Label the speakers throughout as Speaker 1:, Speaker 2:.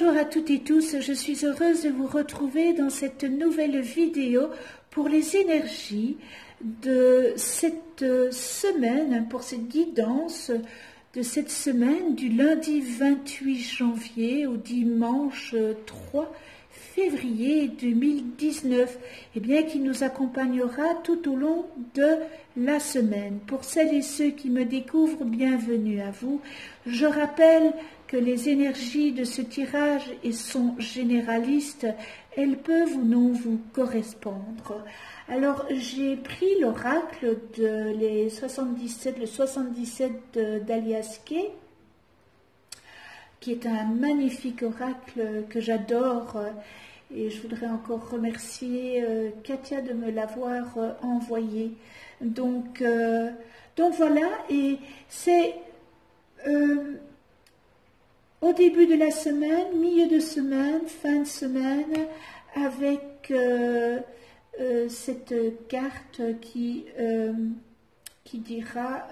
Speaker 1: Bonjour à toutes et tous, je suis heureuse de vous retrouver dans cette nouvelle vidéo pour les énergies de cette semaine, pour cette guidance de cette semaine du lundi 28 janvier au dimanche 3 février 2019, et bien qui nous accompagnera tout au long de la semaine. Pour celles et ceux qui me découvrent, bienvenue à vous. Je rappelle que les énergies de ce tirage sont généralistes, elles peuvent ou non vous correspondre. Alors j'ai pris l'oracle de le 77 d'Alias Kay, qui est un magnifique oracle que j'adore, et je voudrais encore remercier Katia de me l'avoir envoyé. Donc voilà, et c'est au début de la semaine, milieu de semaine, fin de semaine, avec cette carte qui dira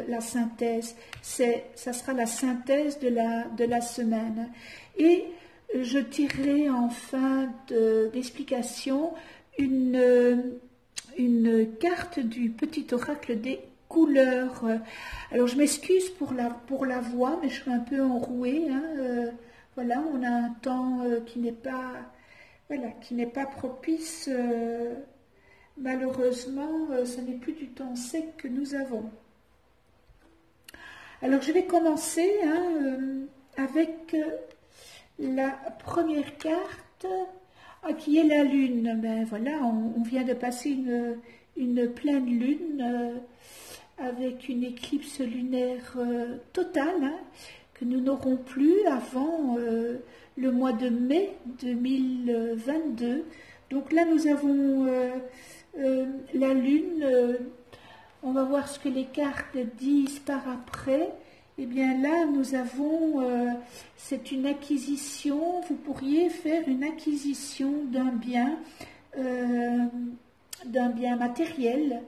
Speaker 1: la synthèse. Ça sera la synthèse de la semaine. Et je tirerai en fin d'explication une carte du petit oracle des couleurs. Alors je m'excuse pour la voix, mais je suis un peu enrouée, hein. Voilà, on a un temps qui n'est pas propice. Malheureusement, ce n'est plus du temps sec que nous avons. Alors je vais commencer avec la première carte, qui est la lune. Ben voilà, on vient de passer une pleine lune avec une éclipse lunaire totale, que nous n'aurons plus avant le mois de mai 2022. Donc là nous avons la lune. On va voir ce que les cartes disent par après. Et bien là nous avons, c'est une acquisition. Vous pourriez faire une acquisition d'un bien matériel.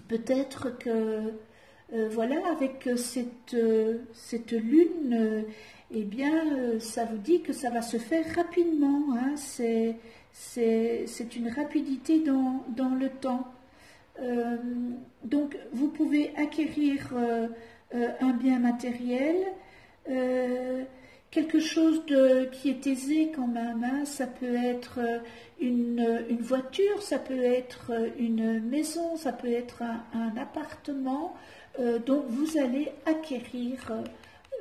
Speaker 1: Peut-être que voilà, avec cette lune, eh bien ça vous dit que ça va se faire rapidement, hein. C'est une rapidité dans le temps. Donc vous pouvez acquérir un bien matériel, quelque chose qui est aisé quand même, hein. Ça peut être une voiture, ça peut être une maison, ça peut être un appartement. Donc vous allez acquérir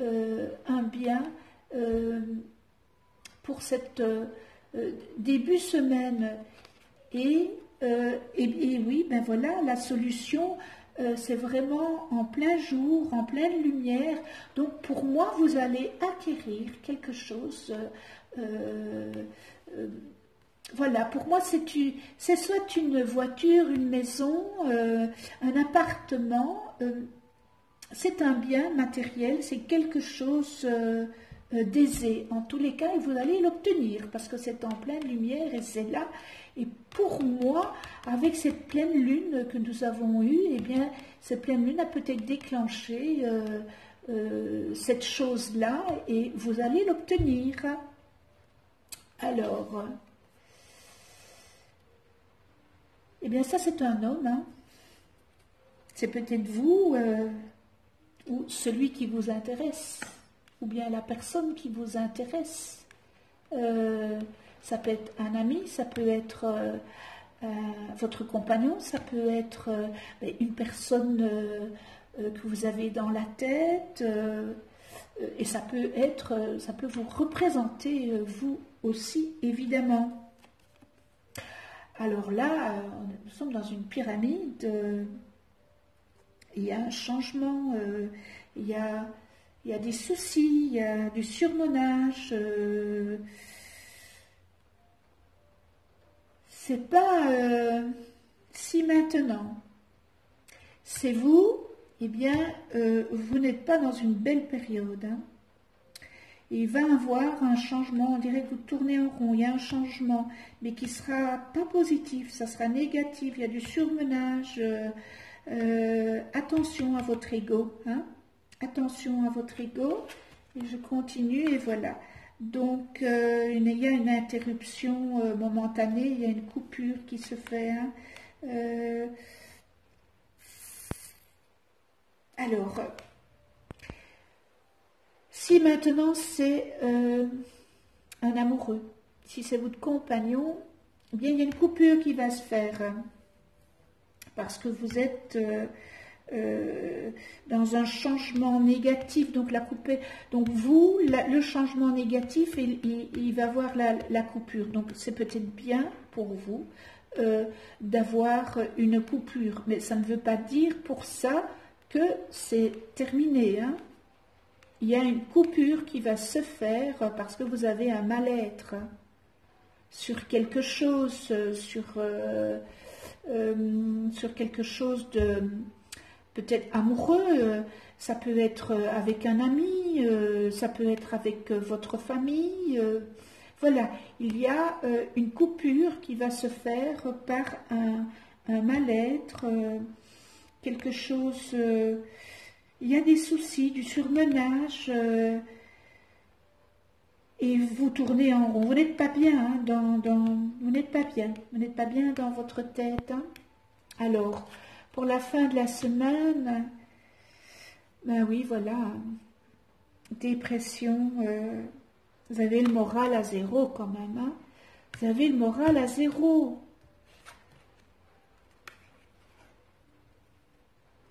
Speaker 1: un bien pour cette début semaine. Et oui, ben voilà, la solution, c'est vraiment en plein jour, en pleine lumière. Donc pour moi, vous allez acquérir quelque chose. Voilà, pour moi, c'est soit une voiture, une maison, un appartement. C'est un bien matériel, c'est quelque chose d'aisé. En tous les cas, et vous allez l'obtenir parce que c'est en pleine lumière et c'est là. Et pour moi, avec cette pleine lune que nous avons eue, eh bien, cette pleine lune a peut-être déclenché cette chose-là et vous allez l'obtenir. Alors, eh bien, ça c'est un homme, hein. C'est peut-être vous ou celui qui vous intéresse, ou bien la personne qui vous intéresse. Ça peut être un ami, ça peut être votre compagnon, ça peut être une personne que vous avez dans la tête, et ça peut vous représenter vous aussi, évidemment. Alors là, nous sommes dans une pyramide. Il y a un changement, il y a des soucis, il y a du surmenage. C'est pas si maintenant. C'est vous, eh bien, vous n'êtes pas dans une belle période, hein. Il va y avoir un changement, on dirait que vous tournez en rond, il y a un changement, mais qui ne sera pas positif, ça sera négatif, il y a du surmenage. Attention à votre ego, hein. Attention à votre ego. Et je continue et voilà. Donc, il y a une interruption momentanée, il y a une coupure qui se fait. Hein. Alors, si maintenant c'est un amoureux, si c'est votre compagnon, eh bien il y a une coupure qui va se faire. Hein, parce que vous êtes dans un changement négatif, donc la coupée. Donc vous, le changement négatif, il va avoir la coupure. Donc c'est peut-être bien pour vous d'avoir une coupure, mais ça ne veut pas dire pour ça que c'est terminé. Hein. Il y a une coupure qui va se faire parce que vous avez un mal-être sur quelque chose, sur quelque chose de peut-être amoureux, ça peut être avec un ami, ça peut être avec votre famille. Voilà, il y a une coupure qui va se faire par un mal-être, quelque chose. Il y a des soucis, du surmenage. Et vous tournez en rond. Vous n'êtes pas bien, hein, vous n'êtes pas bien. Vous n'êtes pas bien dans votre tête. Hein. Alors, pour la fin de la semaine, ben oui, voilà, dépression, vous avez le moral à zéro quand même. Hein. Vous avez le moral à zéro.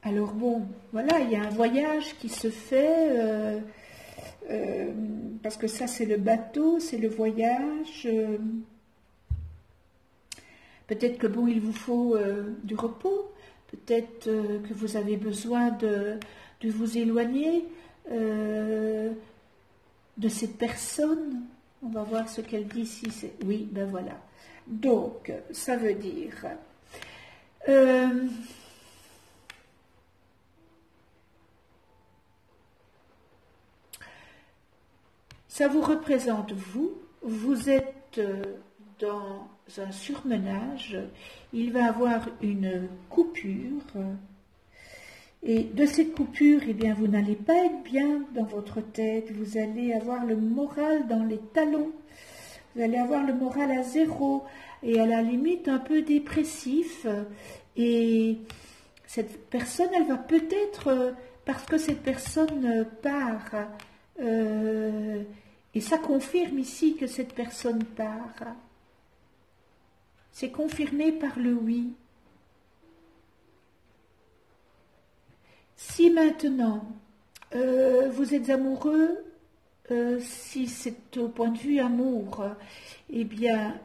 Speaker 1: Alors bon, voilà, il y a un voyage qui se fait... parce que ça c'est le bateau, c'est le voyage. Peut-être que bon, il vous faut du repos, peut-être que vous avez besoin de vous éloigner de cette personne. On va voir ce qu'elle dit ici. Oui, ben voilà. Donc, ça veut dire... ça vous représente vous êtes dans un surmenage, il va avoir une coupure, et de cette coupure, eh bien, vous n'allez pas être bien dans votre tête, vous allez avoir le moral dans les talons, vous allez avoir le moral à zéro, et à la limite un peu dépressif, et cette personne, elle va peut-être, parce que cette personne part, et ça confirme ici que cette personne part. C'est confirmé par le oui. Si maintenant vous êtes amoureux, si c'est au point de vue amour, eh bien,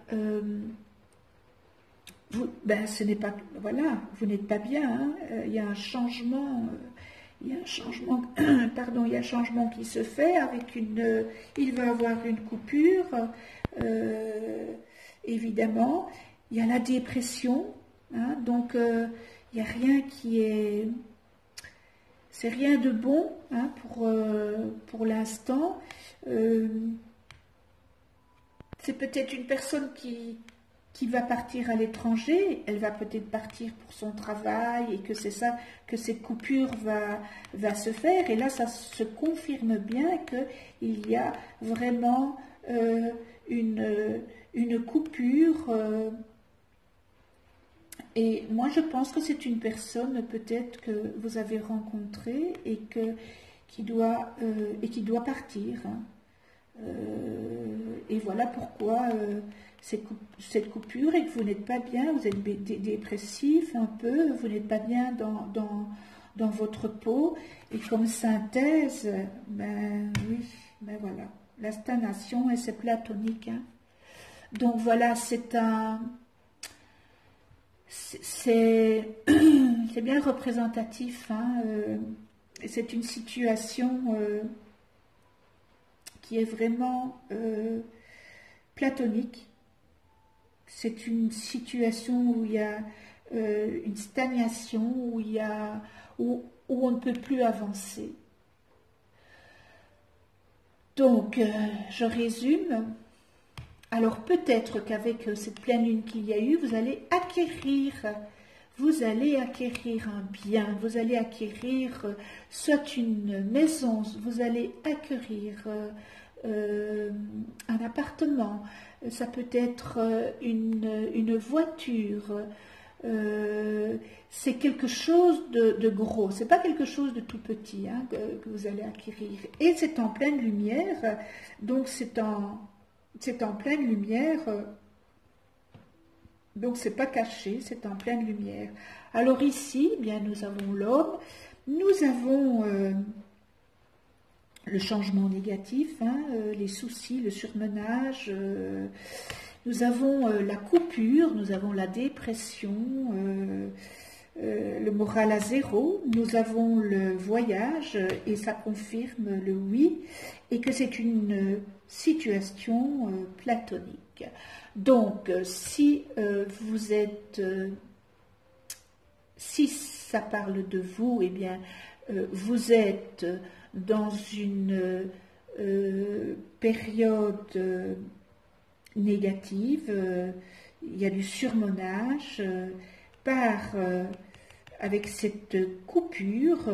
Speaker 1: ce n'est pas, voilà, vous n'êtes pas bien. Hein, il y a un changement. Il y a un changement, pardon, il y a un changement qui se fait avec il va avoir une coupure, évidemment. Il y a la dépression, hein, donc il n'y a rien qui est, c'est rien de bon hein, pour l'instant. C'est peut-être une personne qui va partir à l'étranger, elle va peut-être partir pour son travail et que c'est ça, que cette coupure va se faire. Et là, ça se confirme bien qu'il y a vraiment une coupure. Et moi, je pense que c'est une personne peut-être que vous avez rencontrée et qui doit partir. Hein. Et voilà pourquoi... cette coupure et que vous n'êtes pas bien, vous êtes dépressif un peu, vous n'êtes pas bien dans votre peau, et comme synthèse, ben oui, ben voilà, la stagnation et c'est platonique. Hein. Donc voilà, c'est bien représentatif, hein, c'est une situation qui est vraiment platonique. C'est une situation où il y a une stagnation, où on ne peut plus avancer. Donc, je résume. Alors, peut-être qu'avec cette pleine lune qu'il y a eu, vous allez acquérir vous allez acquérir un bien, vous allez acquérir soit une maison, vous allez acquérir un appartement, ça peut être une voiture, c'est quelque chose de gros, c'est pas quelque chose de tout petit hein, que vous allez acquérir. Et c'est en pleine lumière, donc c'est en pleine lumière, donc c'est pas caché, c'est en pleine lumière. Alors ici, eh bien nous avons l'homme, nous avons le changement négatif, hein, les soucis, le surmenage, nous avons la coupure, nous avons la dépression, le moral à zéro, nous avons le voyage et ça confirme le oui et que c'est une situation platonique. Donc si vous êtes, si ça parle de vous, eh bien vous êtes dans une période négative, il y a du surmenage, avec cette coupure,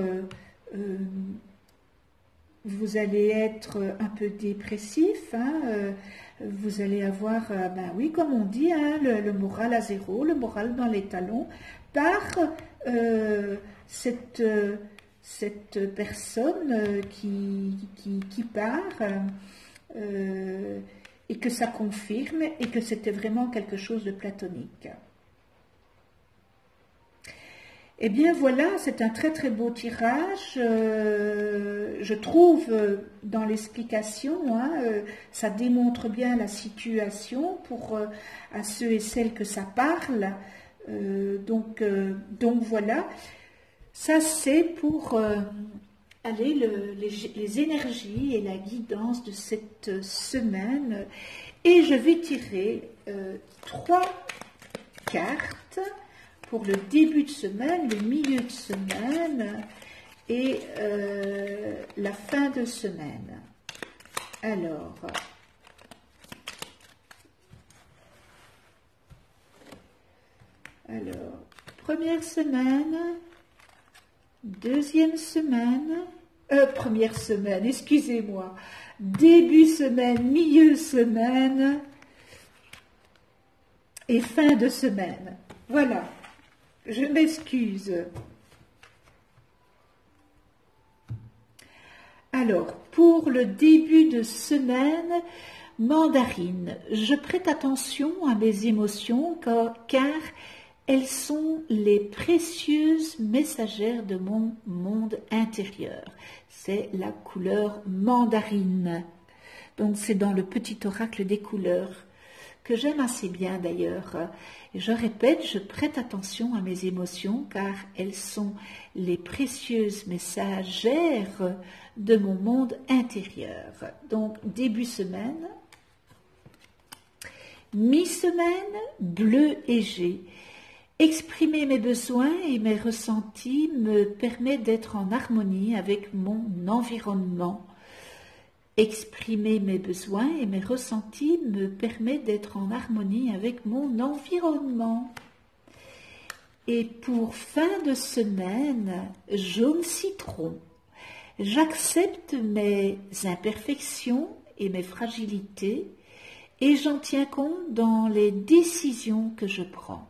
Speaker 1: vous allez être un peu dépressif, hein, vous allez avoir, ben oui, comme on dit, hein, le moral à zéro, le moral dans les talons, par cette personne qui part, et que ça confirme et que c'était vraiment quelque chose de platonique. Eh bien voilà, c'est un très très beau tirage, je trouve dans l'explication, hein, ça démontre bien la situation pour à ceux et celles que ça parle, donc voilà, ça c'est pour les énergies et la guidance de cette semaine, et je vais tirer 3 cartes pour le début de semaine, le milieu de semaine et la fin de semaine. Alors, première semaine, deuxième semaine, première semaine, excusez-moi, début semaine, milieu semaine et fin de semaine. Voilà. Je m'excuse. Alors, pour le début de semaine, mandarine, je prête attention à mes émotions car elles sont les précieuses messagères de mon monde intérieur. C'est la couleur mandarine. Donc, c'est dans le petit oracle des couleurs, que j'aime assez bien d'ailleurs. Je répète, je prête attention à mes émotions car elles sont les précieuses messagères de mon monde intérieur. Donc, début semaine, mi-semaine, bleu léger. Exprimer mes besoins et mes ressentis me permet d'être en harmonie avec mon environnement. Exprimer mes besoins et mes ressentis me permet d'être en harmonie avec mon environnement. Et pour fin de semaine, jaune citron. J'accepte mes imperfections et mes fragilités et j'en tiens compte dans les décisions que je prends.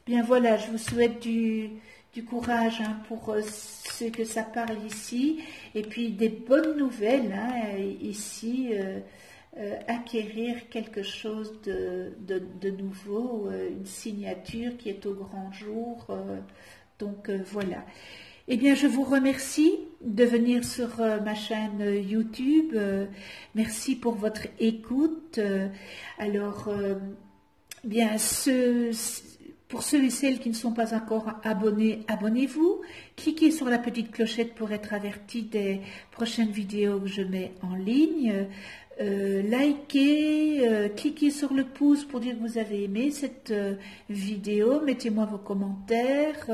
Speaker 1: Bien voilà, je vous souhaite du courage hein, pour ce que ça parle ici, et puis des bonnes nouvelles hein, ici, acquérir quelque chose de nouveau, une signature qui est au grand jour, donc voilà. Eh bien, je vous remercie de venir sur ma chaîne YouTube, merci pour votre écoute, alors, bien, pour ceux et celles qui ne sont pas encore abonnés, abonnez-vous. Cliquez sur la petite clochette pour être avertis des prochaines vidéos que je mets en ligne. Likez, cliquez sur le pouce pour dire que vous avez aimé cette vidéo. Mettez-moi vos commentaires.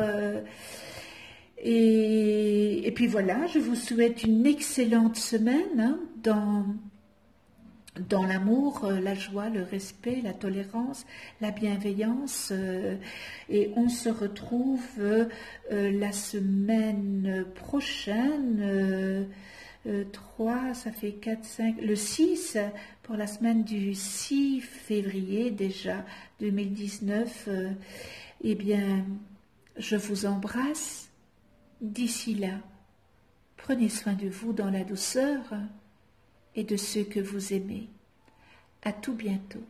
Speaker 1: Et puis voilà, je vous souhaite une excellente semaine hein, dans l'amour, la joie, le respect, la tolérance, la bienveillance. Et on se retrouve la semaine prochaine, 3, ça fait 4, 5, le 6, pour la semaine du 6 février déjà 2019. Eh bien, je vous embrasse. D'ici là, prenez soin de vous dans la douceur et de ceux que vous aimez. À tout bientôt.